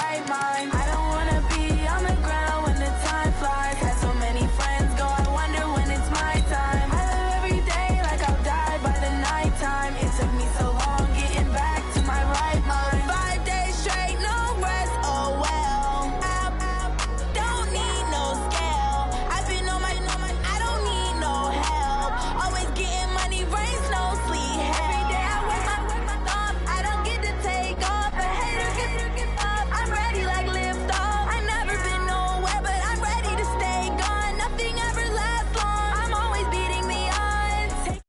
right mind. I don't wanna be on the ground when the time flies. Had so many friends go, I wonder when it's my time. I live every day like I'll die by the nighttime. It took me so long getting back to my right mind. 5 days straight, no rest, oh well. I don't need no scale. I've been on my, I don't need no help. Always getting money, rains, no sleep. Every day I work my thumb. I don't get to take off. A hater get up. I'm ready like lift off. I've never been nowhere, but I'm ready to stay gone. Nothing ever lasts long. I'm always beating the odds.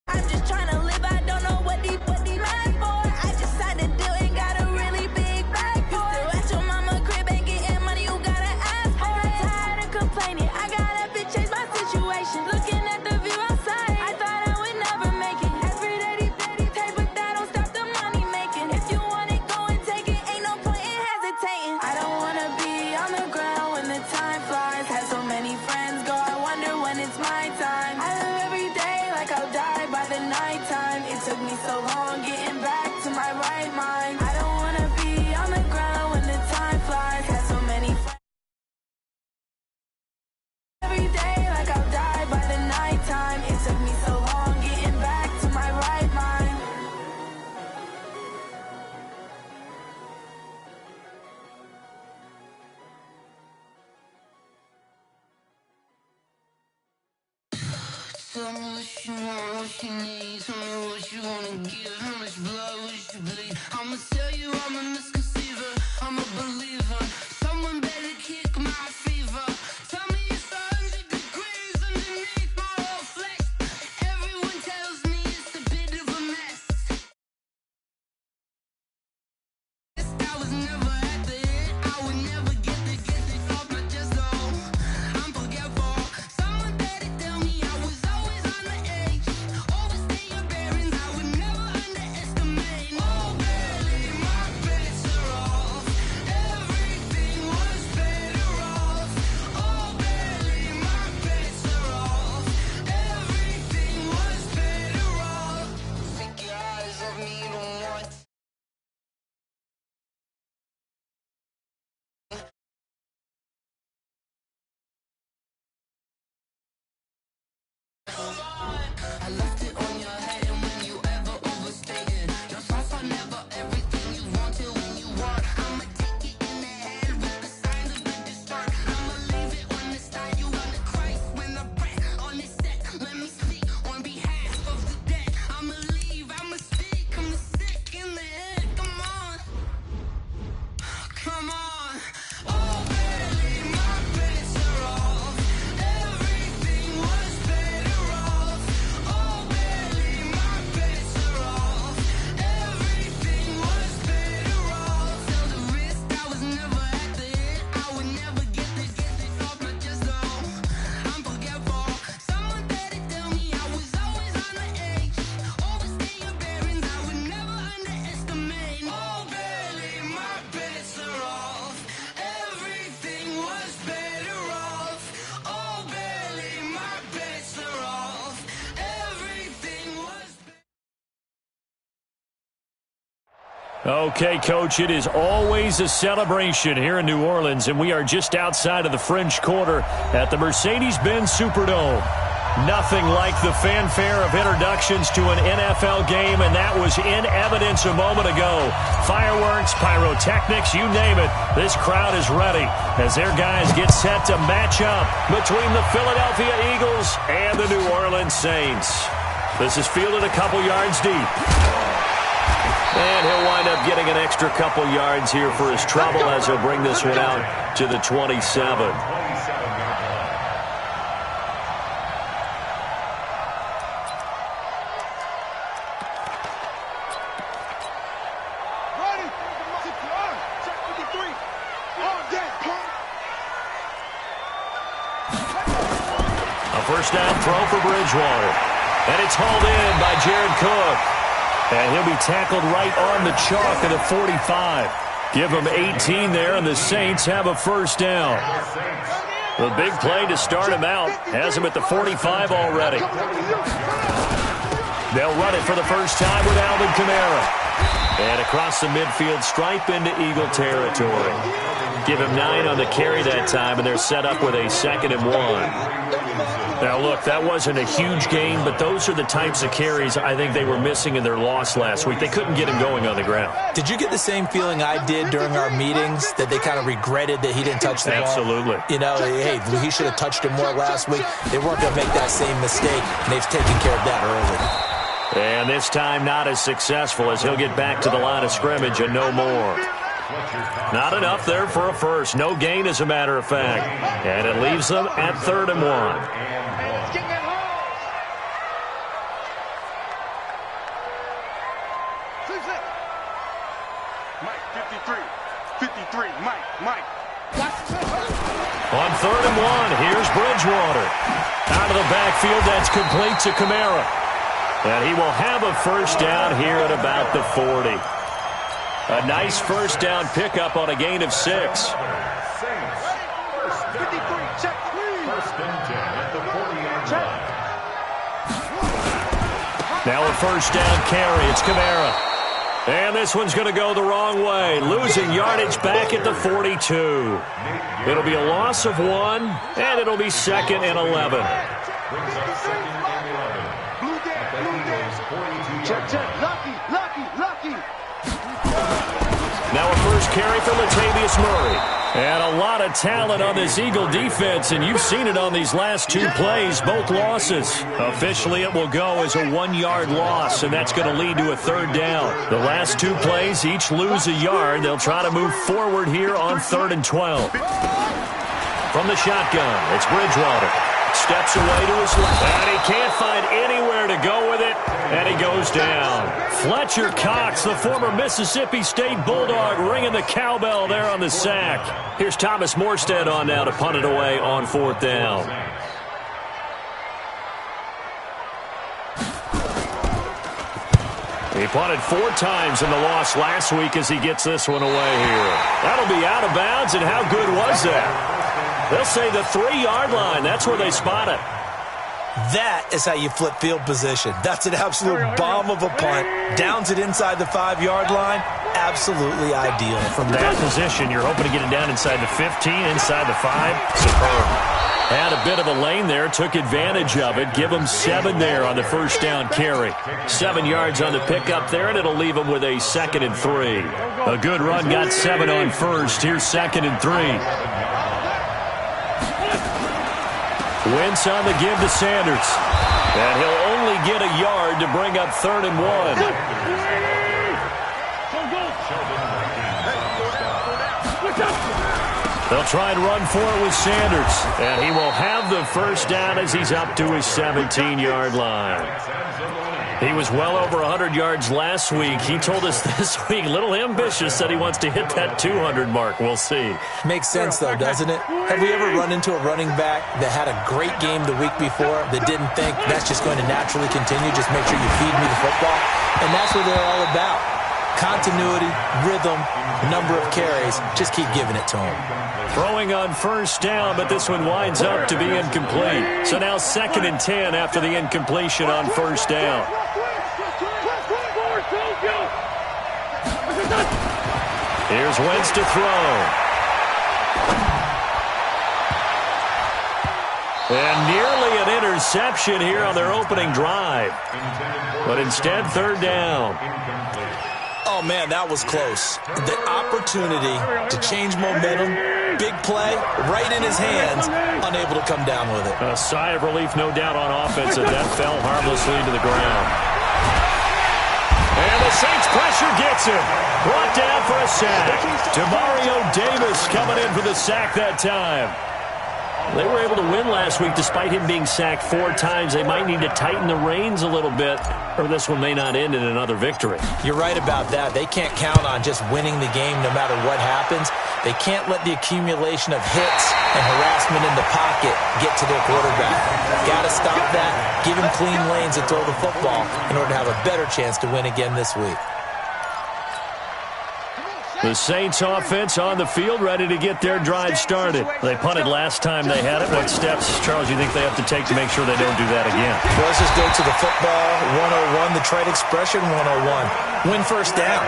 I'm just trying to live. I don't know what these mad for. I just had to do it. Got a really big bag for it. Still at your mama crib and getting money. You gotta ask for it. Tired of complaining. I gotta change my situation. Looking at the view outside, I thought I would never make it. Every day take, but that don't stop the money making. If you want it, go and take it. Ain't no point in hesitating. I don't wanna be on the ground when the time flies. Had so many friends go, I wonder when it's my time. I live every day like I'll die by the nighttime. It took me so long getting back to my right mind. I don't wanna be on the ground when the time flies. Had so many friends every day like I'll die by the nighttime. It took me so long getting back to my right mind. Tell me what you want, what you need. Tell me what you wanna give. How much blood would you bleed? I'ma tell you I'm a misconceiver. I'm a believer. Someone better kick my fever. Tell me it's 100 degrees underneath my whole flesh. Everyone tells me it's a bit of a mess. I was never at the end. I would never get this off my chest though. I'm forgetful. Someone better tell me I was always on the edge. Overstay your bearings. I would never underestimate. Oh, barely my bets are off. Everything was better off. Oh, barely my bets are off. Everything was better off. Take your eyes off me, don't want. I left it on your head, and when you ever overstated, your thoughts are never everything you wanted when you were. I'ma take it in the head with the signs of the distort. I'ma leave it on the side. You on the Christ when the breath on this set. Let me speak on behalf of the dead. I'ma leave, I'ma speak. I'm sick in the head. Come on, come on. Oh, barely my bets are off. Everything was better off. Oh, barely my bets are off. Everything was better off. Till the wrist, I was never at the end. I would never get this off my chest though. I'm forgetful. Someone better tell me I was always on the edge. Overstay your bearings. I would never underestimate. Oh, barely my bets are off. Everything was better off. Oh, barely my bets are off. Everything was Okay, Coach, it is always a celebration here in New Orleans, and we are just outside of the French Quarter at the Mercedes-Benz Superdome. Nothing like the fanfare of introductions to an NFL game, and that was in evidence a moment ago. Fireworks, pyrotechnics, you name it. This crowd is ready as their guys get set to match up between the Philadelphia Eagles and the New Orleans Saints. This is fielded a couple yards deep. And he'll wind up getting an extra couple yards here for his trouble as he'll bring this one out to the 27. A first down throw for Bridgewater. And it's hauled in by Jared Cook. And he'll be tackled right on the chalk at the 45. Give him 18 there, and the Saints have a first down. The big play to start him out has him at the 45 already. They'll run it for the first time with Alvin Kamara. And across the midfield stripe into Eagle territory. Give him 9 on the carry that time, and they're set up with a 2nd and 1. Now, look, that wasn't a huge gain, but those are the types of carries I think they were missing in their loss last week. They couldn't get him going on the ground. Did you get the same feeling I did during our meetings, that they kind of regretted that he didn't touch the ball? Absolutely. You know, hey, he should have touched it more last week. They weren't going to make that same mistake, and they've taken care of that early. And this time not as successful, as he'll get back to the line of scrimmage and no more. Not enough there for a first. No gain, as a matter of fact. And it leaves them at 3rd and 1. On 3rd and 1, here's Bridgewater. Out of the backfield, that's complete to Kamara. And he will have a first down here at about the 40. A nice first down pickup on a gain of 6. Now a first down carry. It's Kamara. And this one's going to go the wrong way. Losing yardage back at the 42. It'll be a loss of 1, and it'll be 2nd and 11. Now a first carry for Latavius Murray. And a lot of talent on this Eagle defense, and you've seen it on these last 2 plays, both losses. Officially, it will go as a 1-yard loss, and that's going to lead to a 3rd down. The last 2 plays each lose a yard. They'll try to move forward here on 3rd and 12. From the shotgun, it's Bridgewater. Steps away to his left, and he can't find anywhere to go with it, and he goes down. Fletcher Cox, the former Mississippi State Bulldog, ringing the cowbell there on the sack. Here's Thomas Morstead on now to punt it away on 4th down. He punted 4 times in the loss last week as he gets this one away here. That'll be out of bounds, and how good was that? They'll say the 3-yard line. That's where they spot it. That is how you flip field position. That's an absolute bomb of a punt. Downs it inside the 5-yard line. Absolutely ideal. From that position, you're hoping to get it down inside the 15, inside the 5. Superb. Had a bit of a lane there, took advantage of it. Give them 7 there on the first down carry. 7 yards on the pickup there, and it'll leave them with a 2nd and 3. A good run got 7 on first. Here's 2nd and 3. Wentz on the give to Sanders. And he'll only get a yard to bring up 3rd and 1. They'll try and run for it with Sanders. And he will have the first down as he's up to his 17-yard line. He was well over 100 yards last week. He told us this week, a little ambitious, that he wants to hit that 200 mark. We'll see. Makes sense, though, doesn't it? Have we ever run into a running back that had a great game the week before that didn't think that's just going to naturally continue? Just make sure you feed me the football. And that's what they're all about. Continuity, rhythm, number of carries. Just keep giving it to him. Throwing on first down, but this one winds up to be incomplete. So now 2nd and 10 after the incompletion on first down. Here's Wentz to throw. And nearly an interception here on their opening drive. But instead, 3rd down. Oh, man, that was close. The opportunity to change momentum, big play, right in his hands, unable to come down with it. A sigh of relief, no doubt, on offense, and that fell harmlessly to the ground. And the Saints pressure gets him. Brought down for a sack. Demario Davis coming in for the sack that time. They were able to win last week despite him being sacked 4 times. They might need to tighten the reins a little bit, or this one may not end in another victory. You're right about that. They can't count on just winning the game no matter what happens. They can't let the accumulation of hits and harassment in the pocket get to their quarterback. Got to stop that, give him clean lanes and throw the football in order to have a better chance to win again this week. The Saints offense on the field, ready to get their drive started. They punted last time they had it. What steps, Charles, you think they have to take to make sure they don't do that again? Well, let's just go to the football 101, the trade expression 101. Win first down.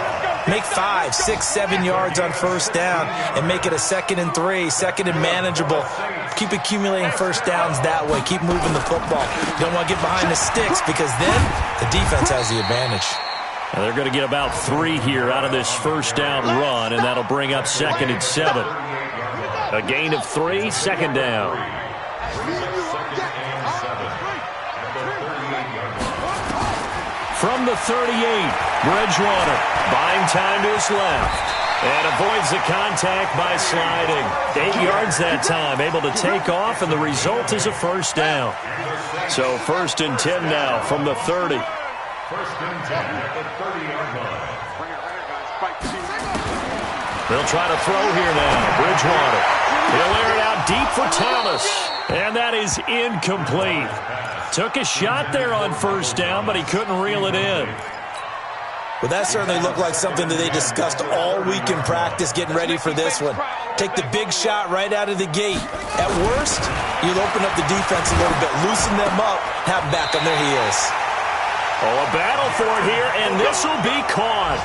Make 5, 6, 7 yards on first down and make it a 2nd and 3, 2nd and manageable. Keep accumulating first downs that way. Keep moving the football. You don't want to get behind the sticks because then the defense has the advantage. Now they're going to get about 3 here out of this first down run, and that'll bring up 2nd and 7. A gain of 3, 2nd down. From the 38, Bridgewater buying time to his left and avoids the contact by sliding. 8 yards that time, able to take off, and the result is a first down. So 1st and 10 now from the 30. 1st and 10 at the 30-yard line. They'll try to throw here now. Bridgewater. He'll air it out deep for Thomas. And that is incomplete. Took a shot there on first down, but he couldn't reel it in. Well, that certainly looked like something that they discussed all week in practice, getting ready for this one. Take the big shot right out of the gate. At worst, you'll open up the defense a little bit, loosen them up, have them back on their heels. Oh, a battle for it here, and this will be caught.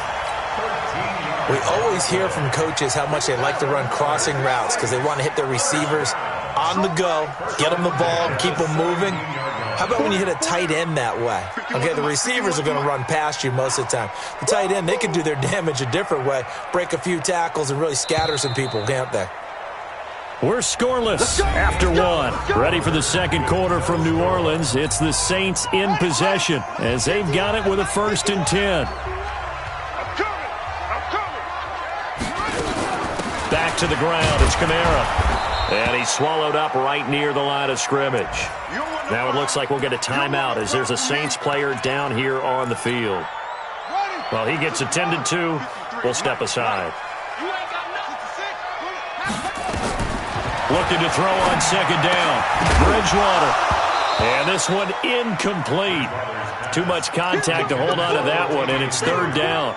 We always hear from coaches how much they like to run crossing routes because they want to hit their receivers on the go, get them the ball, and keep them moving. How about when you hit a tight end that way? Okay, the receivers are going to run past you most of the time. The tight end, they can do their damage a different way, break a few tackles, and really scatter some people, can't they? We're scoreless after 1. Ready for the second quarter from New Orleans. It's the Saints in possession as they've got it with a 1st and 10. Back to the ground. It's Kamara. And he's swallowed up right near the line of scrimmage. Now it looks like we'll get a timeout as there's a Saints player down here on the field. Well, he gets attended to. We'll step aside. Looking to throw on 2nd down. Bridgewater. And this one incomplete. Too much contact to hold on to that one, and it's 3rd down.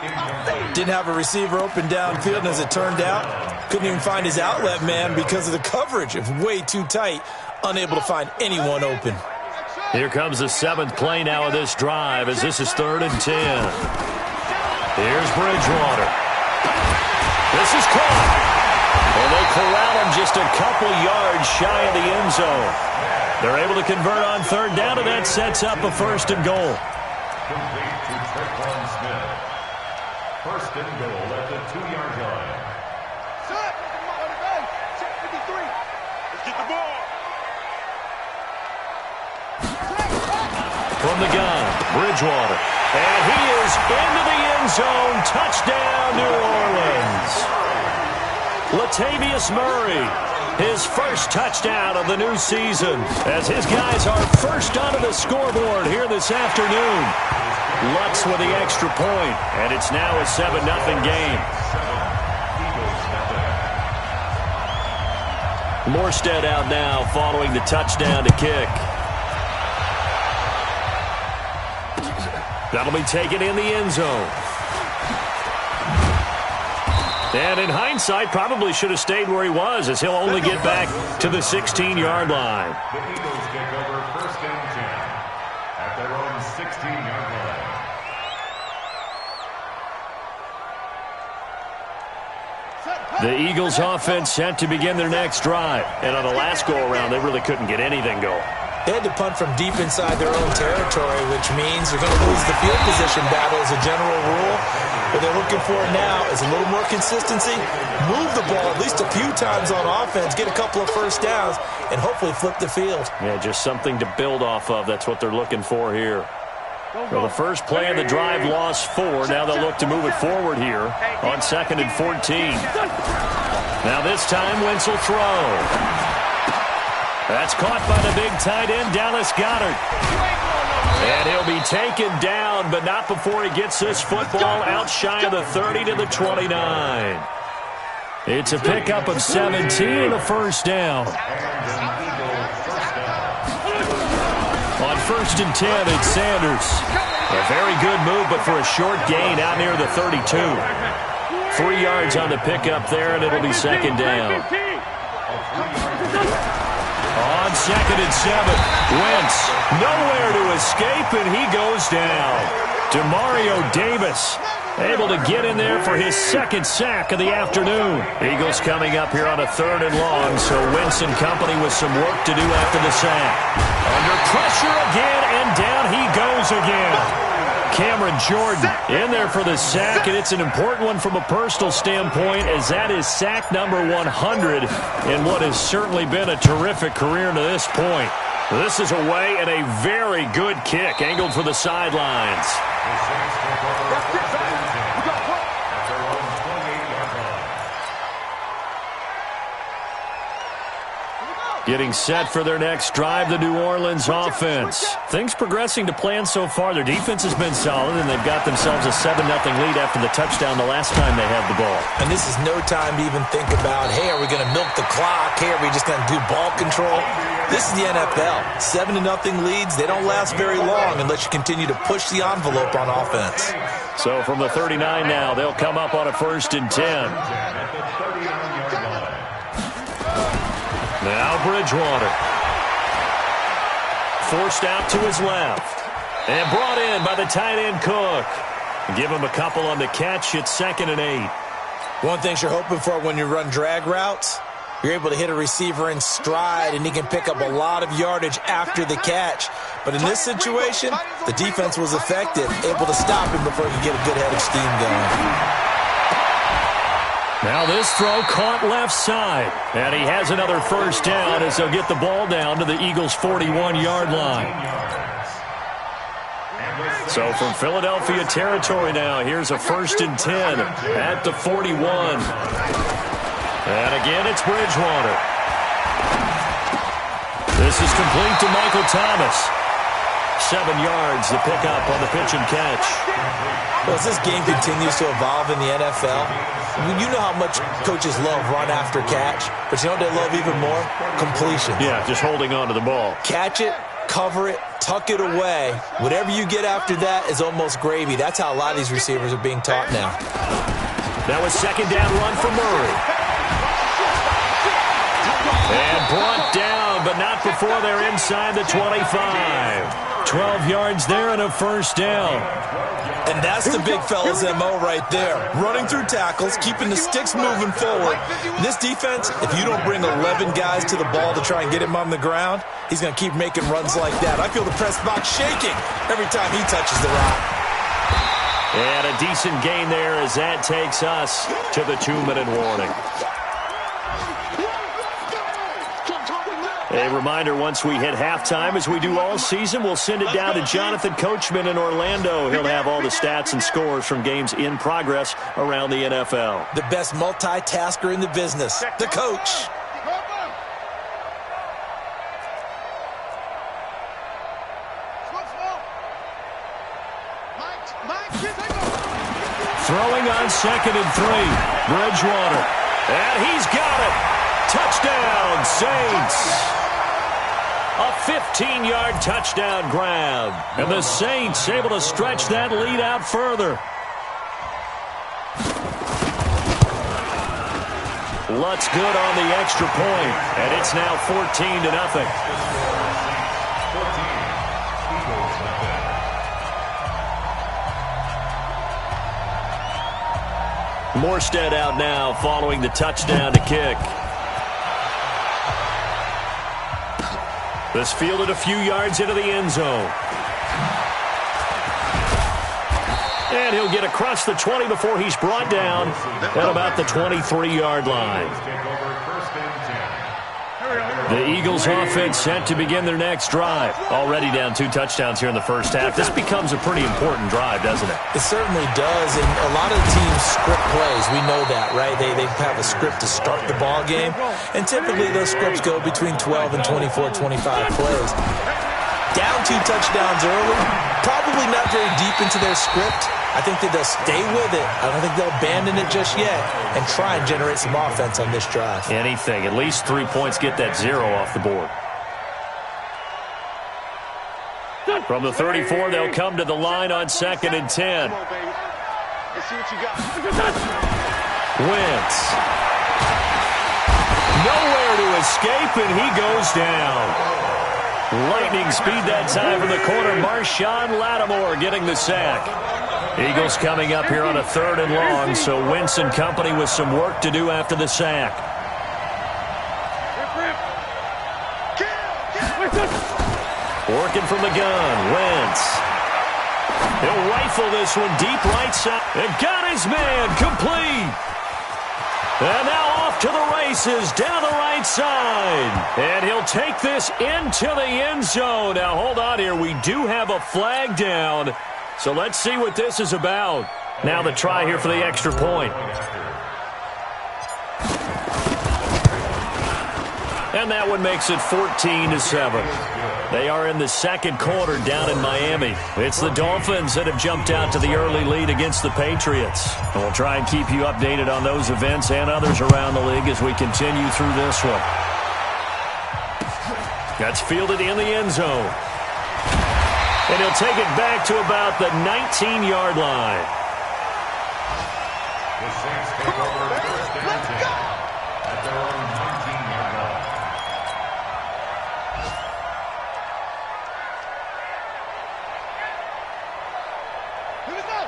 Didn't have a receiver open downfield, and as it turned out, couldn't even find his outlet man because of the coverage. It was way too tight, unable to find anyone open. Here comes the 7th play now of this drive as this is 3rd and 10. Here's Bridgewater. This is caught. And they corral him just a couple yards shy of the end zone. They're able to convert on 3rd down, and that sets up a 1st and goal. Complete to Tre'Quan Smith. 1st and goal at the 2-yard line. Let's get the ball. From the gun, Bridgewater. And he is into the end zone. Touchdown, New Orleans. Latavius Murray, his first touchdown of the new season, as his guys are first onto the scoreboard here this afternoon. Lutz with the extra point, and it's now a 7-0 game. Morstead out now following the touchdown to kick. That'll be taken in the end zone. And in hindsight, probably should have stayed where he was, as he'll only get back to the 16-yard line. The Eagles take over 1st and 10 at their own 16-yard line. The Eagles offense set to begin their next drive. And on the last go-around, they really couldn't get anything going. They had to punt from deep inside their own territory, which means you're going to lose the field position battle as a general rule. What they're looking for now is a little more consistency, move the ball at least a few times on offense, get a couple of first downs, and hopefully flip the field. Yeah, just something to build off of. That's what they're looking for here. Well, the first play of the drive lost 4. Now they'll look to move it forward here on 2nd and 14. Now this time, Wentz will throw. That's caught by the big tight end, Dallas Goedert. And he'll be taken down, but not before he gets this football out shy of the 30 to the 29. It's a pickup of 17 and a first down. On 1st and 10, it's Sanders. A very good move, but for a short gain out near the 32. 3 yards on the pickup there, and it'll be second down. On 2nd and 7, Wentz nowhere to escape, and he goes down. Demario Davis able to get in there for his 2nd sack of the afternoon. Eagles coming up here on a 3rd and long, so Wentz and company with some work to do after the sack. Under pressure again, and down he goes again. Cameron Jordan in there for the sack, and it's an important one from a personal standpoint, as that is sack number 100 in what has certainly been a terrific career to this point. This is away, and a very good kick angled for the sidelines. Getting set for their next drive, the New Orleans offense. Things progressing to plan so far. Their defense has been solid, and they've got themselves a 7-0 lead after the touchdown the last time they had the ball. And this is no time to even think about, hey, are we going to milk the clock? Hey, are we just going to do ball control? This is the NFL. 7-0 leads, they don't last very long unless you continue to push the envelope on offense. So from the 39 now, they'll come up on a 1st and 10. Now Bridgewater. Forced out to his left. And brought in by the tight end Cook. Give him a couple on the catch. It's 2nd and 8. One thing you're hoping for when you run drag routes, you're able to hit a receiver in stride, and he can pick up a lot of yardage after the catch. But in this situation, the defense was effective, able to stop him before he could get a good head of steam going. Now this throw caught left side, and he has another 1st down as they'll get the ball down to the Eagles' 41-yard line. So from Philadelphia territory now, here's a 1st and 10 at the 41. And again, it's Bridgewater. This is complete to Michael Thomas. 7 yards, the pickup on the pitch and catch. Well, as this game continues to evolve in the NFL, you know how much coaches love run after catch, but you know what they love even more? Completion. Yeah, just holding on to the ball. Catch it, cover it, tuck it away. Whatever you get after that is almost gravy. That's how a lot of these receivers are being taught now. That was 2nd down run for Murray. And brought down, but not before they're inside the 25. 12 yards there and a 1st down. And that's the big fella's MO right there. Running through tackles, keeping the sticks moving forward. This defense, if you don't bring 11 guys to the ball to try and get him on the ground, he's going to keep making runs like that. I feel the press box shaking every time he touches the rock. And a decent gain there as that takes us to the 2-minute warning. A reminder, once we hit halftime, as we do all season, we'll send it down to Jonathan Coachman in Orlando. He'll have all the stats and scores from games in progress around the NFL. The best multitasker in the business, the coach. Throwing on 2nd and 3. Bridgewater. And he's got it. Touchdown, Saints. A 15-yard touchdown grab. And the Saints able to stretch that lead out further. Lutz good on the extra point, and it's now 14-0. Morstead out now following the touchdown to kick. This fielded a few yards into the end zone. And he'll get across the 20 before he's brought down at about the 23-yard line. The Eagles offense set to begin their next drive. Already down 2 touchdowns here in the first half. This becomes a pretty important drive, doesn't it? It certainly does, and a lot of the teams script plays. We know that, right? They have a script to start the ball game, and typically those scripts go between 12 and 24, 25 plays. Down 2 touchdowns early, probably not very deep into their script. I think that they'll stay with it. I don't think they'll abandon it just yet and try and generate some offense on this drive. Anything. At least 3 points, get that 0 off the board. From the 34, they'll come to the line on 2nd and 10. Let's see what you got. Wentz. Nowhere to escape, and he goes down. Lightning speed that time from the corner. Marshawn Lattimore getting the sack. Eagles coming up here on a 3rd and long, so Wentz and company with some work to do after the sack. Working from the gun, Wentz. He'll rifle this one deep right side. And got his man complete. And now off to the races down the right side. And he'll take this into the end zone. Now hold on here. We do have a flag down. So let's see what this is about. Now the try here for the extra point. And that one makes it 14-7. They are in the second quarter down in Miami. It's the Dolphins that have jumped out to the early lead against the Patriots. And we'll try and keep you updated on those events and others around the league as we continue through this one. That's fielded in the end zone. And he'll take it back to about the 19-yard line. The Saints take over 1st and 10 at their own 19-yard line.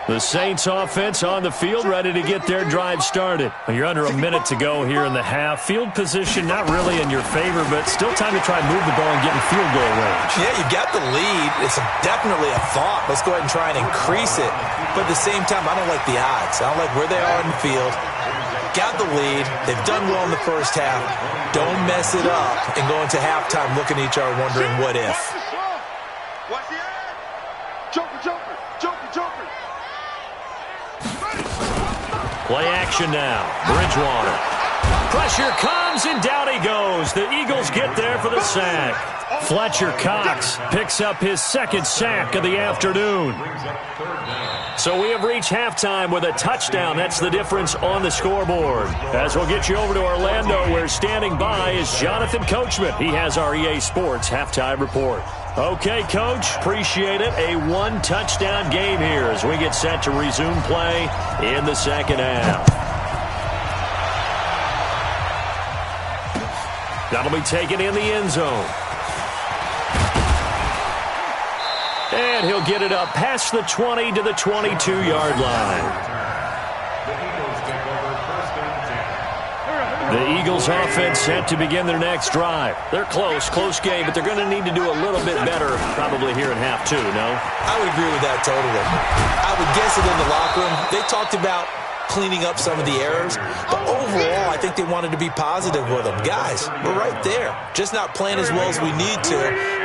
The Saints offense on the field, ready to get their drive started. Well, you're under a minute to go here in the half. Field position not really in your favor, but still time to try and move the ball and get in field goal range. Yeah, you got the lead. It's definitely a thought. Let's go ahead and try and increase it. But at the same time, I don't like the odds. I don't like where they are in the field. Got the lead. They've done well in the first half. Don't mess it up and go into halftime looking at each other wondering what if. Watch the ad. Joker, Joker, Joker, Joker. Play action now. Bridgewater. Pressure comes, and down he goes. The Eagles get there for the sack. Fletcher Cox picks up his second sack of the afternoon. So we have reached halftime with a touchdown. That's the difference on the scoreboard. As we'll get you over to Orlando, where standing by is Jonathan Coachman. He has our EA Sports halftime report. Okay, Coach, appreciate it. A one-touchdown game here as we get set to resume play in the second half. That'll be taken in the end zone. And he'll get it up past the 20 to the 22-yard line. The Eagles offense set to begin their next drive. They're close game, but they're going to need to do a little bit better probably here in half two, no? I would agree with that totally. I would guess it in the locker room. They talked about cleaning up some of the errors, but overall, I think they wanted to be positive with them. Guys, we're right there. Just not playing as well as we need to.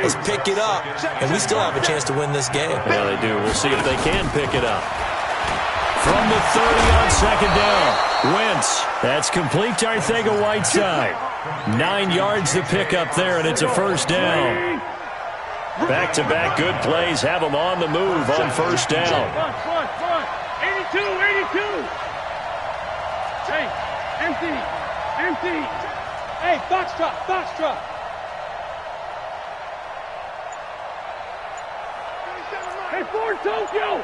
Let's pick it up, and we still have a chance to win this game. Yeah, they do. We'll see if they can pick it up. From the 30 on second down, Wentz. That's complete to Arcega-Whiteside. 9 yards to pick up there, and it's a first down. Back-to-back good plays have them on the move on first down. 82. Hey, empty. Hey, Foxtrot. Hey, Ford Tokyo.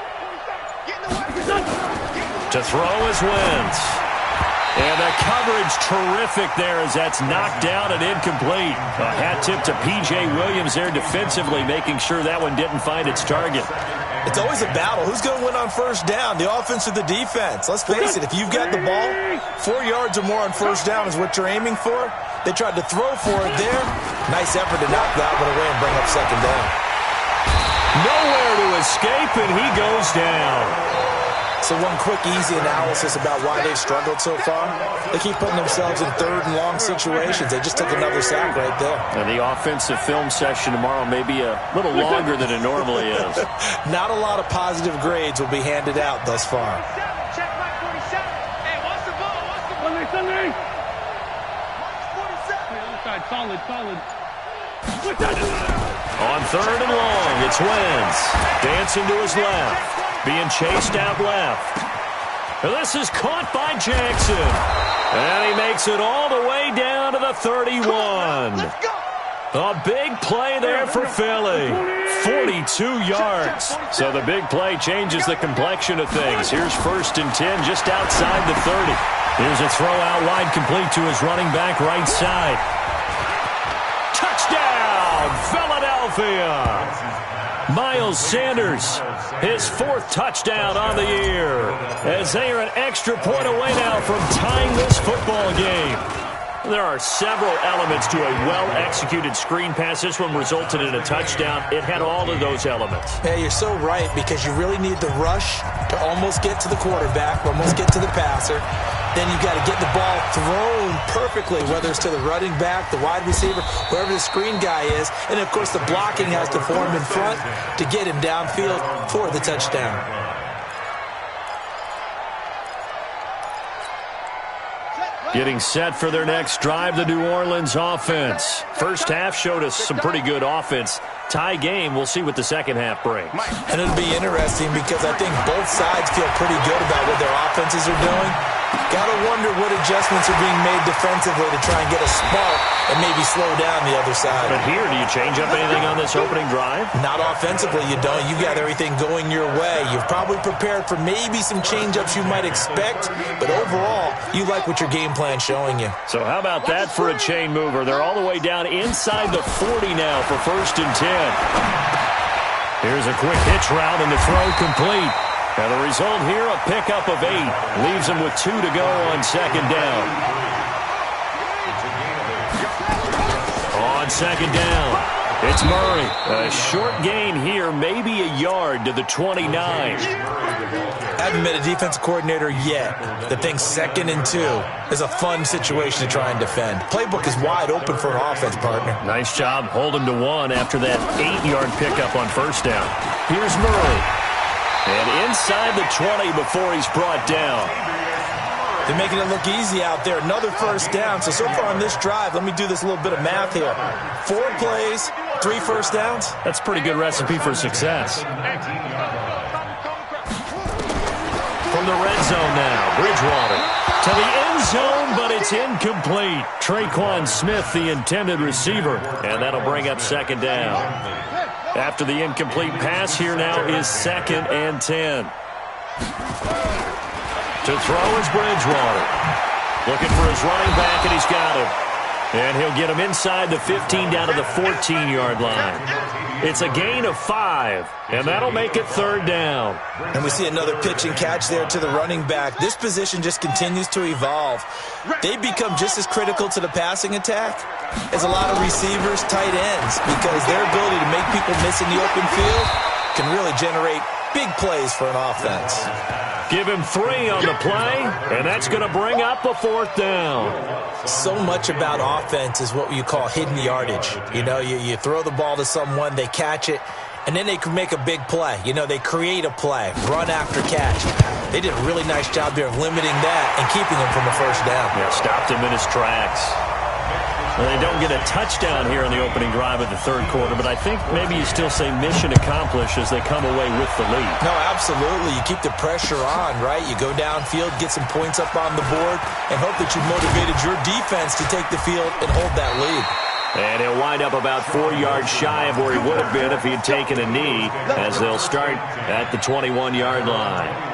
To throw is Wentz. And the coverage terrific there as that's knocked down and incomplete. A hat tip to P.J. Williams there defensively, making sure that one didn't find its target. It's always a battle. Who's going to win on first down, the offense or the defense? Let's face it, if you've got the ball, 4 yards or more on first down is what you're aiming for. They tried to throw for it there. Nice effort to knock that one away and bring up second down. Nowhere to escape, and he goes down. So one quick, easy analysis about why they've struggled so far. They keep putting themselves in third and long situations. They just took another sack right there. And the offensive film session tomorrow may be a little longer than it normally is. Not a lot of positive grades will be handed out thus far. Check my 47. Hey, what's the ball? Sunday. Solid. On third and long, it's Wentz. Dancing to his left. Being chased out left. And this is caught by Jackson. And he makes it all the way down to the 31. Let's go. A big play there for Philly. 42 yards. So the big play changes the complexion of things. Here's 1st and 10 just outside the 30. Here's a throw out wide complete to his running back right side. Touchdown, Philadelphia. Miles Sanders, his 4th touchdown on the year, as they are an extra point away now from tying this football game. There are several elements to a well-executed screen pass. This one resulted in a touchdown. It had all of those elements. Yeah, you're so right, because you really need the rush to almost get to the quarterback, almost get to the passer. Then you've got to get the ball thrown perfectly, whether it's to the running back, the wide receiver, wherever the screen guy is. And, of course, the blocking has to form in front to get him downfield for the touchdown. Getting set for their next drive, the New Orleans offense. First half showed us some pretty good offense. Tie game, we'll see what the second half brings. And it'll be interesting because I think both sides feel pretty good about what their offenses are doing. Got to wonder what adjustments are being made defensively to try and get a spark and maybe slow down the other side. But here, do you change up anything on this opening drive? Not offensively, you don't. You've got everything going your way. You've probably prepared for maybe some change-ups you might expect, but overall, you like what your game plan's showing you. So how about that for a chain mover? They're all the way down inside the 40 now for 1st and 10. Here's a quick hitch route and the throw complete. And the result here, a pickup of 8. Leaves them with 2 to go on 2nd down. On 2nd down, it's Murray. A short gain here, maybe a yard to the 29. Haven't met a defensive coordinator yet that thinks 2nd and 2 is a fun situation to try and defend. Playbook is wide open for an offense, partner. Nice job holding to 1 after that 8-yard pickup on 1st down. Here's Murray. And inside the 20 before he's brought down. They're making it look easy out there. Another 1st down. So far on this drive, let me do this little bit of math here. 4 plays, 3 1st downs. That's a pretty good recipe for success. From the red zone now, Bridgewater to the end zone, but it's incomplete. Traquan Smith, the intended receiver, and that'll bring up 2nd down. After the incomplete pass, here now is 2nd and 10. To throw is Bridgewater. Looking for his running back, and he's got him. And he'll get him inside the 15 down to the 14-yard line. It's a gain of 5, and that'll make it 3rd down. And we see another pitch and catch there to the running back. This position just continues to evolve. They become just as critical to the passing attack as a lot of receivers, tight ends, because their ability to make people miss in the open field can really generate big plays for an offense. Give him 3 on the play, and that's going to bring up a 4th down. So much about offense is what you call hidden yardage. You know, you throw the ball to someone, they catch it, and then they can make a big play. You know, they create a play, run after catch. They did a really nice job there of limiting that and keeping him from a 1st down. Yeah, stopped him in his tracks. Well, they don't get a touchdown here in the opening drive of the 3rd quarter, but I think maybe you still say mission accomplished as they come away with the lead. No, absolutely. You keep the pressure on, right? You go downfield, get some points up on the board, and hope that you motivated your defense to take the field and hold that lead. And he'll wind up about 4 yards shy of where he would have been if he had taken a knee, as they'll start at the 21-yard line.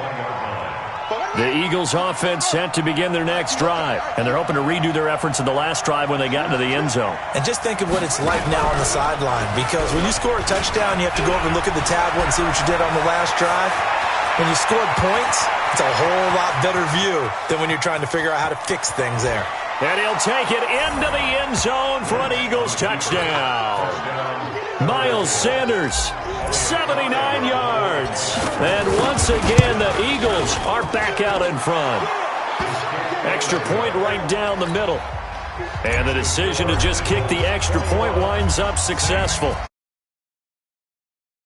The Eagles offense set to begin their next drive, and they're hoping to redo their efforts in the last drive when they got into the end zone. And just think of what it's like now on the sideline, because when you score a touchdown, you have to go over and look at the tablet and see what you did on the last drive. When you scored points, it's a whole lot better view than when you're trying to figure out how to fix things there. And he'll take it into the end zone for an Eagles touchdown. Miles Sanders, 79 yards. And once again, the Eagles are back out in front. Extra point right down the middle. And the decision to just kick the extra point winds up successful.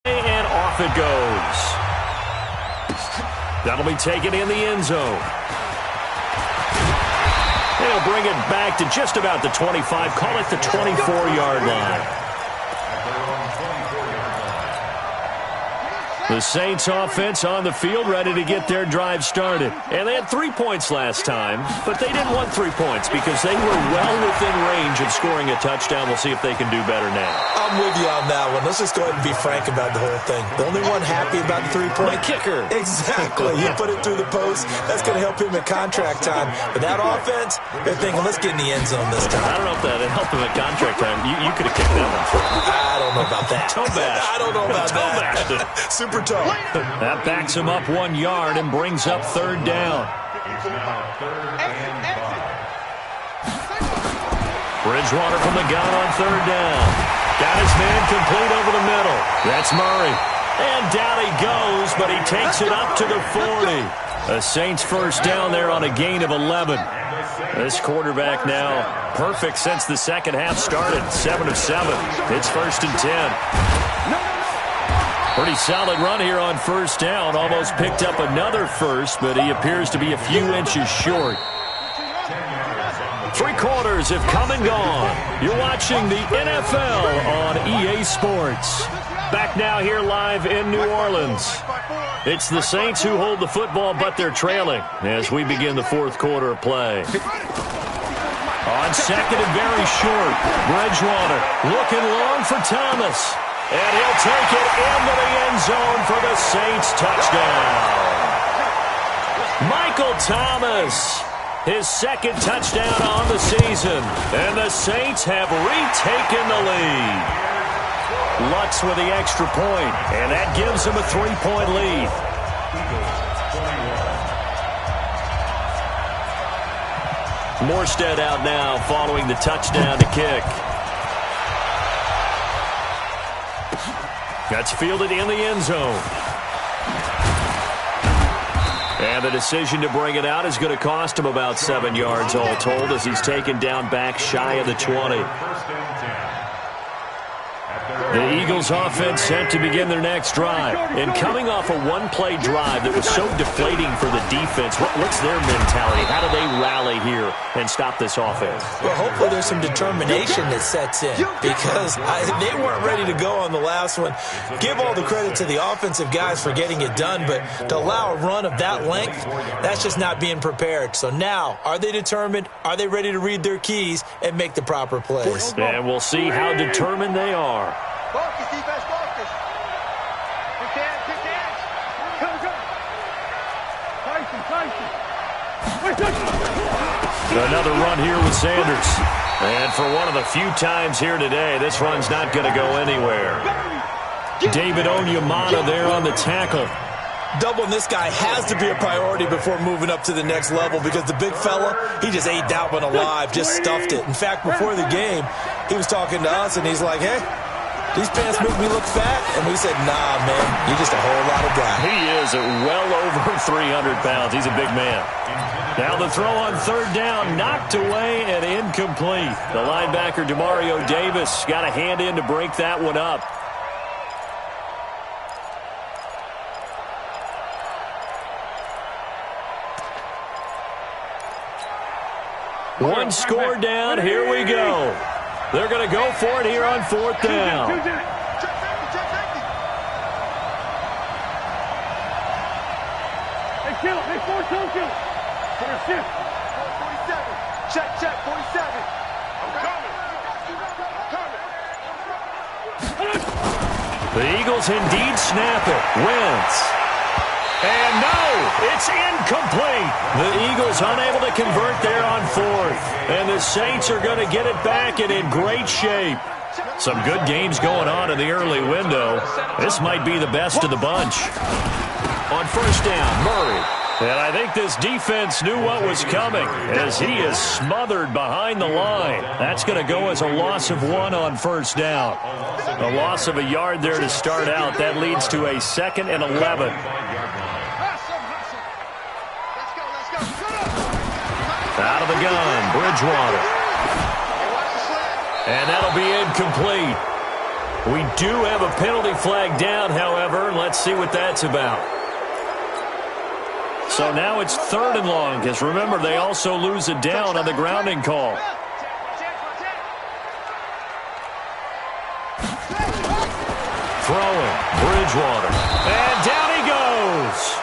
And off it goes. That'll be taken in the end zone. They'll bring it back to just about the 25, call it the 24-yard line. The Saints offense on the field, ready to get their drive started. And they had 3 points last time, but they didn't want 3 points because they were well within range of scoring a touchdown. We'll see if they can do better now. I'm with you on that one. Let's just go ahead and be frank about the whole thing. The only one happy about the 3-point. The kicker. Exactly. You put it through the post. That's going to help him in contract time. But that offense, they're thinking, let's get in the end zone this time. I don't know if that helped him at contract time. You could have kicked that one through. I don't know about that. Toe bash. I don't know about Toe that. bashed. Super toe. That backs him up 1 yard and brings up 3rd down. It's now 3rd and 5. Bridgewater from the gun on 3rd down. Got his man complete over the middle. That's Murray. And down he goes, but he takes it up to the 40. The Saints first down there on a gain of 11. This quarterback now perfect since the second half started. 7 of 7. It's 1st and 10. Pretty solid run here on 1st down. Almost picked up another first, but he appears to be a few inches short. 3 quarters have come and gone. You're watching the NFL on EA Sports. Back now here live in New Orleans. It's the Saints who hold the football, but they're trailing as we begin the 4th quarter of play. On 2nd and very short, Bridgewater looking long for Thomas. And he'll take it into the end zone for the Saints touchdown. Michael Thomas, his 2nd touchdown on the season. And the Saints have retaken the lead. Lutz with the extra point, and that gives him a 3-point lead. Morstead out now following the touchdown to kick. That's fielded in the end zone. And the decision to bring it out is going to cost him about 7 yards all told as he's taken down back shy of the 20. The Eagles offense set to begin their next drive. And coming off a one-play drive that was so deflating for the defense, what's their mentality? How do they rally here and stop this offense? Well, hopefully there's some determination that sets in because they weren't ready to go on the last one. Give all the credit to the offensive guys for getting it done, but to allow a run of that length, that's just not being prepared. So now, are they determined? Are they ready to read their keys and make the proper plays? And we'll see how determined they are. Focus, defense, focus. Kick hands. Go. Tyson. Another run here with Sanders. And for one of the few times here today, this run's not going to go anywhere. David Onyemata there on the tackle. Doubling this guy has to be a priority before moving up to the next level because the big fella, he just ate that one alive, just stuffed it. In fact, before the game, he was talking to us, and he's like, hey, these pants make me look fat. And we said, nah, man, you're just a whole lot of guy. He is well over 300 pounds. He's a big man. Now the throw on 3rd down, knocked away and incomplete. The linebacker, Demario Davis, got a hand in to break that one up. One score down. Here we go. They're going to go for it here on 4th down. Hey, 4-2. Check, 47. I'm coming. The Eagles indeed snap it. Wentz. And no, it's incomplete. The Eagles unable to convert there on 4th. And the Saints are going to get it back and in great shape. Some good games going on in the early window. This might be the best of the bunch. On 1st down, Murray. And I think this defense knew what was coming as he is smothered behind the line. That's going to go as a loss of 1 on 1st down. A loss of a yard there to start out. That leads to a 2nd and 11. Out of the gun, Bridgewater. And that'll be incomplete. We do have a penalty flag down, however. Let's see what that's about. So now it's 3rd and long, because remember, they also lose a down on the grounding call. Throwing. Bridgewater. And down he goes.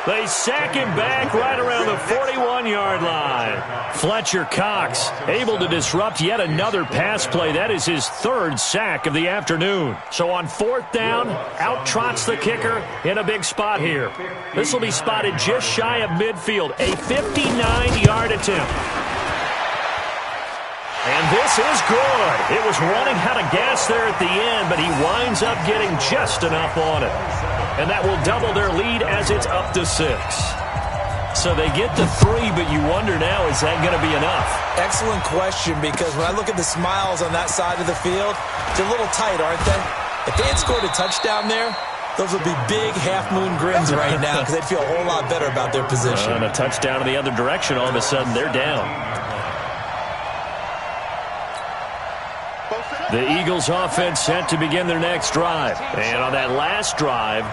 They sack him back right around the 41-yard line. Fletcher Cox able to disrupt yet another pass play. That is his third sack of the afternoon. So on fourth down, out trots the kicker in a big spot here. This will be spotted just shy of midfield. A 59-yard attempt. And this is good. It was running out of gas there at the end, but he winds up getting just enough on it. And that will double their lead as it's up to 6. So they get to 3, but you wonder now, is that going to be enough? Excellent question, because when I look at the smiles on that side of the field, they're a little tight, aren't they? If they had scored a touchdown there, those would be big half-moon grins right now because they'd feel a whole lot better about their position. And a touchdown in the other direction, all of a sudden they're down. The Eagles offense set to begin their next drive. And on that last drive,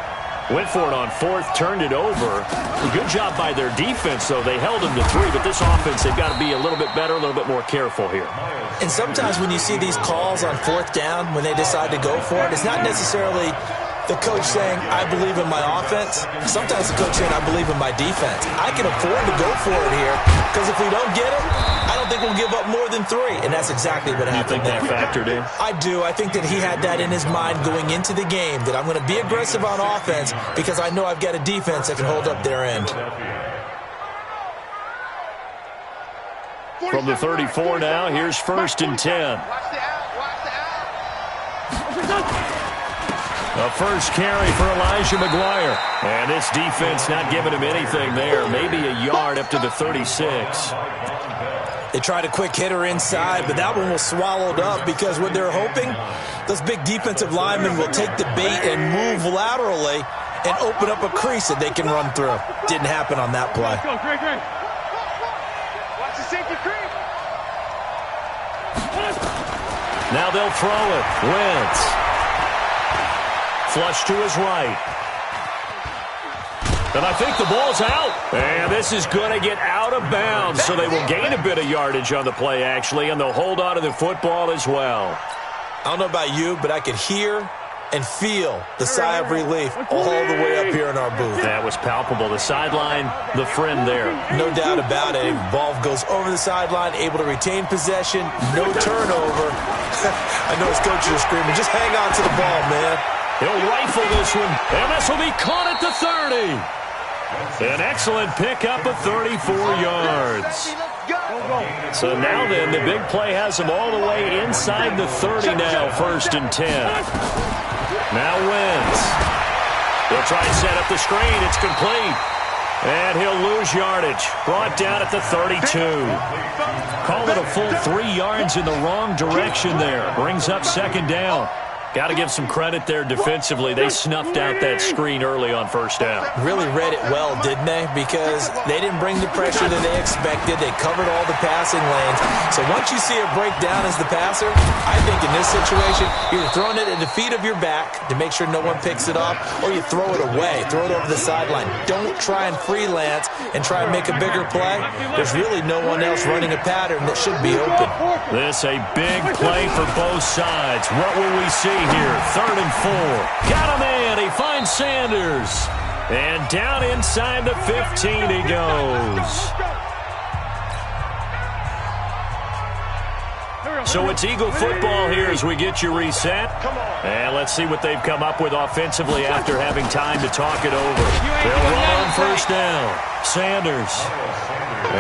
went for it on fourth, turned it over. Good job by their defense, though. They held them to 3, but this offense, they've got to be a little bit better, a little bit more careful here. And sometimes when you see these calls on fourth down, when they decide to go for it, it's not necessarily the coach saying, I believe in my offense. Sometimes the coach saying, I believe in my defense. I can afford to go for it here because if we don't get it, I don't think we'll give up more than 3. And that's exactly what happened. You think that factored in? I do. I think that he had that in his mind going into the game, that I'm going to be aggressive on offense because I know I've got a defense that can hold up their end. From the 34 now, here's 1st and 10. A first carry for Elijah McGuire. And this defense not giving him anything there. Maybe a yard up to the 36. They tried a quick hitter inside, but that one was swallowed up because what they're hoping, those big defensive linemen will take the bait and move laterally and open up a crease that they can run through. Didn't happen on that play. Let's go, Greg. Watch the safety creep. Now they'll throw it. Wentz. Flush to his right. And I think the ball's out. And this is going to get out of bounds, so they will gain a bit of yardage on the play, actually, and they'll hold on to the football as well. I don't know about you, but I could hear and feel the sigh of relief all the way up here in our booth. That was palpable. The sideline, the friend there. No doubt about it. Ball goes over the sideline, able to retain possession, no turnover. I know his coaches are screaming, just hang on to the ball, man. He'll rifle this one, and this will be caught at the 30. An excellent pickup of 34 yards. So now then, the big play has him all the way inside the 30 now, 1st and 10. Now Wentz. He'll try and set up the screen. It's complete. And he'll lose yardage. Brought down at the 32. Call it a full 3 yards in the wrong direction there. Brings up 2nd down. Got to give some credit there defensively. They snuffed out that screen early on 1st down. Really read it well, didn't they? Because they didn't bring the pressure that they expected. They covered all the passing lanes. So once you see a breakdown as the passer, I think in this situation, you're throwing it at the feet of your back to make sure no one picks it off, or you throw it away, throw it over the sideline. Don't try and freelance and try and make a bigger play. There's really no one else running a pattern that should be open. This a big play for both sides. What will we see here? 3rd and 4. Got him in. He finds Sanders. And down inside the 15 he goes. So it's Eagle football here as we get you reset. And let's see what they've come up with offensively after having time to talk it over. They'll run on 1st down. Sanders.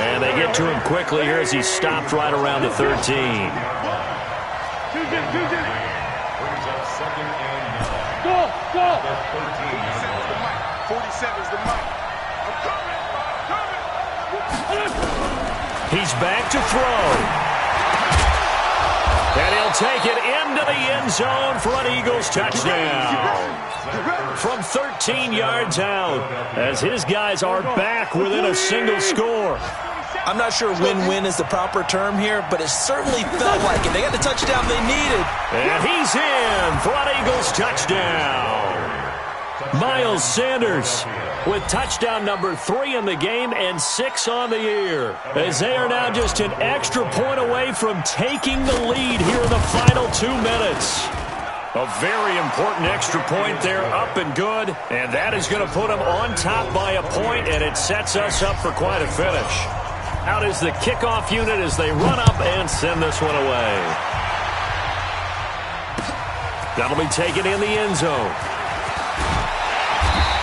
And they get to him quickly here as he's stopped right around the 13. Go! 47's the mic. I'm coming. He's back to throw. And he'll take it into the end zone for an Eagles touchdown. From 13 yards out, as his guys are back within a single score. I'm not sure win-win is the proper term here, but it certainly felt like it. They got the touchdown they needed. And he's in for an Eagles touchdown. Miles Sanders with touchdown number 3 in the game and 6 on the year, as they are now just an extra point away from taking the lead here in the final 2 minutes. A very important extra point there, up and good. And that is going to put them on top by a point, and it sets us up for quite a finish. Out is the kickoff unit as they run up and send this one away. That'll be taken in the end zone.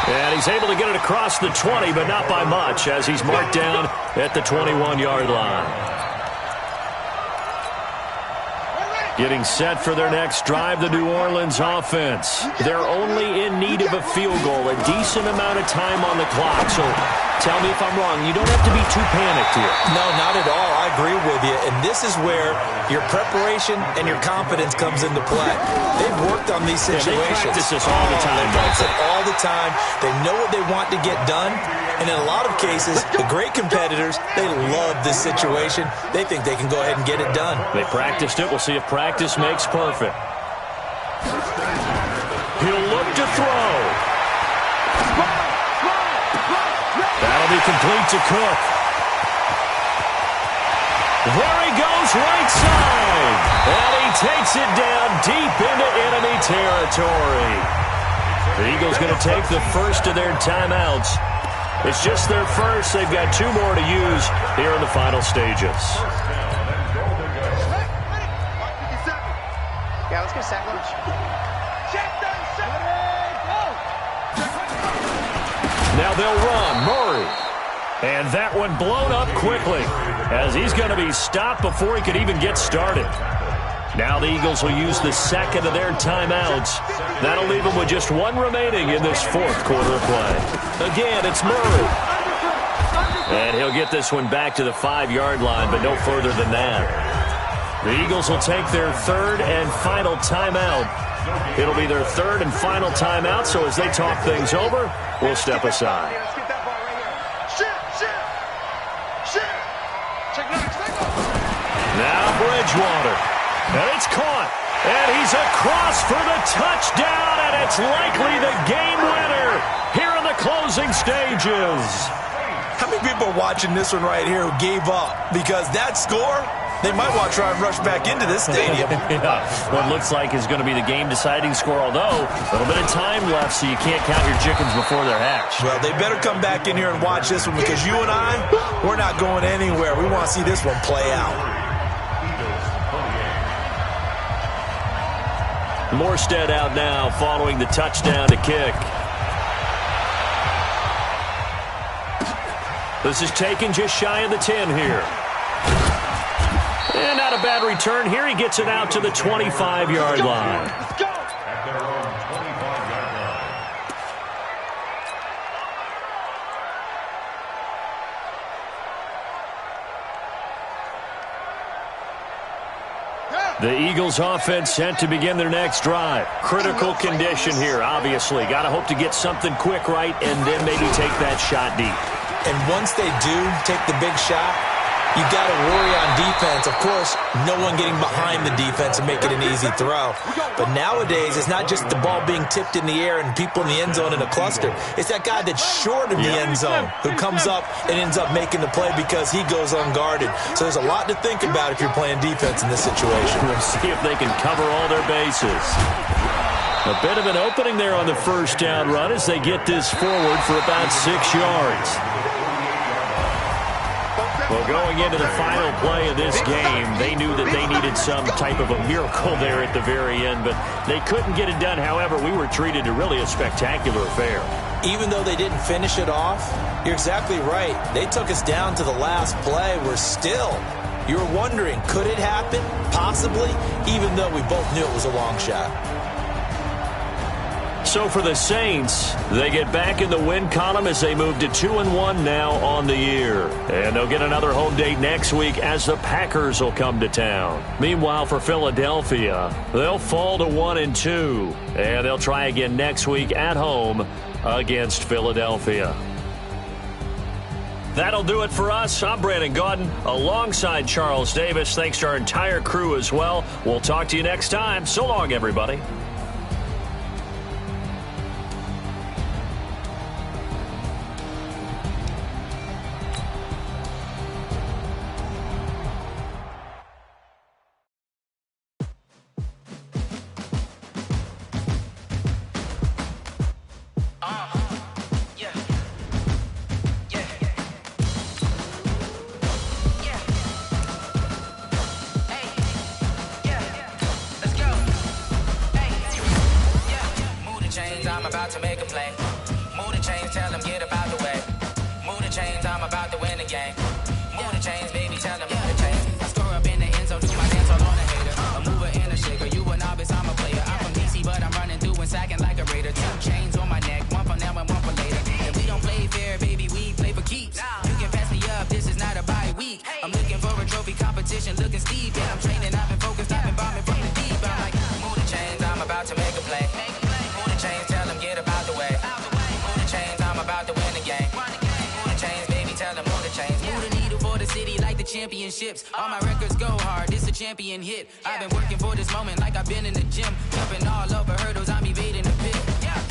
And he's able to get it across the 20, but not by much, as he's marked down at the 21-yard line. Getting set for their next drive, the New Orleans offense. They're only in need of a field goal, a decent amount of time on the clock. So tell me if I'm wrong. You don't have to be too panicked here. No, not at all. I agree with you. And this is where your preparation and your confidence comes into play. They've worked on these situations. They practice this all the time. They practice it all the time. They know what they want to get done. And in a lot of cases, the great competitors, they love this situation. They think they can go ahead and get it done. They practiced it. We'll see if practice makes perfect. He'll look to throw. That'll be complete to Cook. There he goes, right side. And he takes it down deep into enemy territory. The Eagles going to take the first of their timeouts. It's just their first. They've got 2 more to use here in the final stages. Yeah, let's go second. Now they'll run. Murray. And that one blown up quickly as he's going to be stopped before he could even get started. Now the Eagles will use the second of their timeouts. That'll leave them with just 1 remaining in this 4th quarter of play. Again, it's Murray. And he'll get this one back to the 5-yard line, but no further than that. The Eagles will take their 3rd and final timeout. It'll be their 3rd and final timeout, so as they talk things over, we'll step aside. Now Bridgewater. And it's caught. And he's across for the touchdown, and it's likely the game winner here in the closing stages. How many people are watching this one right here who gave up? Because that score, they might want to try and rush back into this stadium. Yeah, what looks like is going to be the game-deciding score, although a little bit of time left, so you can't count your chickens before they're hatched. Well, they better come back in here and watch this one, because you and I, we're not going anywhere. We want to see this one play out. Morstead out now following the touchdown to kick. This is taken just shy of the 10 here. And not a bad return here. He gets it out to the 25-yard line. At their own 25-yard line. The Eagles offense set to begin their next drive. Critical condition here, obviously. Got to hope to get something quick right and then maybe take that shot deep. And once they do take the big shot, you got to worry on defense. Of course, no one getting behind the defense and making an easy throw. But nowadays, it's not just the ball being tipped in the air and people in the end zone in a cluster. It's that guy that's short of the end zone who comes up and ends up making the play because he goes unguarded. So there's a lot to think about if you're playing defense in this situation. We'll see if they can cover all their bases. A bit of an opening there on the first down run as they get this forward for about 6 yards. Well, going into the final play of this game, they knew that they needed some type of a miracle there at the very end, but they couldn't get it done. However, we were treated to really a spectacular affair. Even though they didn't finish it off, you're exactly right. They took us down to the last play. We're still, you were wondering, could it happen? Possibly, even though we both knew it was a long shot. So for the Saints, they get back in the win column as they move to 2-1 now on the year. And they'll get another home date next week as the Packers will come to town. Meanwhile, for Philadelphia, they'll fall to 1-2. And they'll try again next week at home against Philadelphia. That'll do it for us. I'm Brandon Gaudin alongside Charles Davis. Thanks to our entire crew as well. We'll talk to you next time. So long, everybody. I'm about to make a play. Move the chains, tell them get about the way. Move the chains, I'm about to win the game. Move the chains, baby, tell them move the chains. I score up in the end zone, do my dance all on a hater. A mover and a shaker, you a novice, I'm a player. I'm from DC, but I'm running through and sacking like a raider. 2 chains on my neck, one for now and one for later. And we don't play fair, baby, we play for keeps. You can pass me up, this is not a bye week. I'm looking for a trophy competition, looking steep. Yeah, I'm training, I've been focused, I've been bombing from the deep. I'm like, move the chains, I'm about to make a play. Move the chains, tell them get about the way. Move the chains, I'm about to win the game. Move the chains, baby, tell them move the chains. Move the needle for the city like the championships. All my records go hard, this a champion hit. I've been working for this moment like I've been in the gym. Jumping all over hurdles, I'm evading the pit.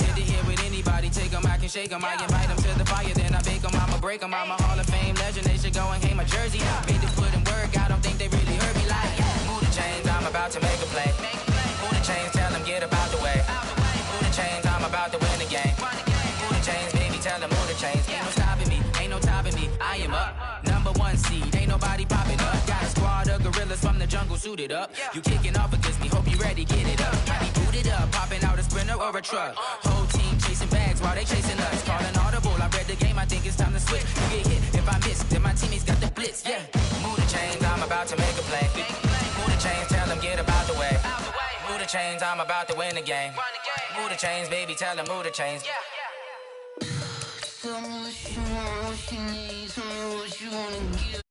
Hit to hit with anybody, take them, I can shake them. I invite them to the fire, then I bake them, I'ma break them. I'm a Hall of Fame legend, they should go and hang my jersey. Made to put in work, I don't think they really heard me like. Move the chains, I'm about to make a play. Move the chains, tell them get about the way. Move the chains, I'm about to win the game. Move the chains, baby, tell them move the chains. Ain't no stopping me, ain't no topping me. I am up, #1 seed, ain't nobody popping up. Got a squad of gorillas from the jungle suited up. You kicking off against me, hope you ready, get it up. I be booted up, popping out a sprinter or a truck. Whole team chasing bags while they chasing us. Calling audible, I read the game, I think it's time to switch. You get hit, if I miss, then my teammates got the blitz, yeah. Move the chains, I'm about to make a play. Move the chains, tell them get about the way. Move the chains, I'm about to win the game. Move the chains, baby, tell them move the chains. Tell me what you want, what you need, tell me what you wanna give.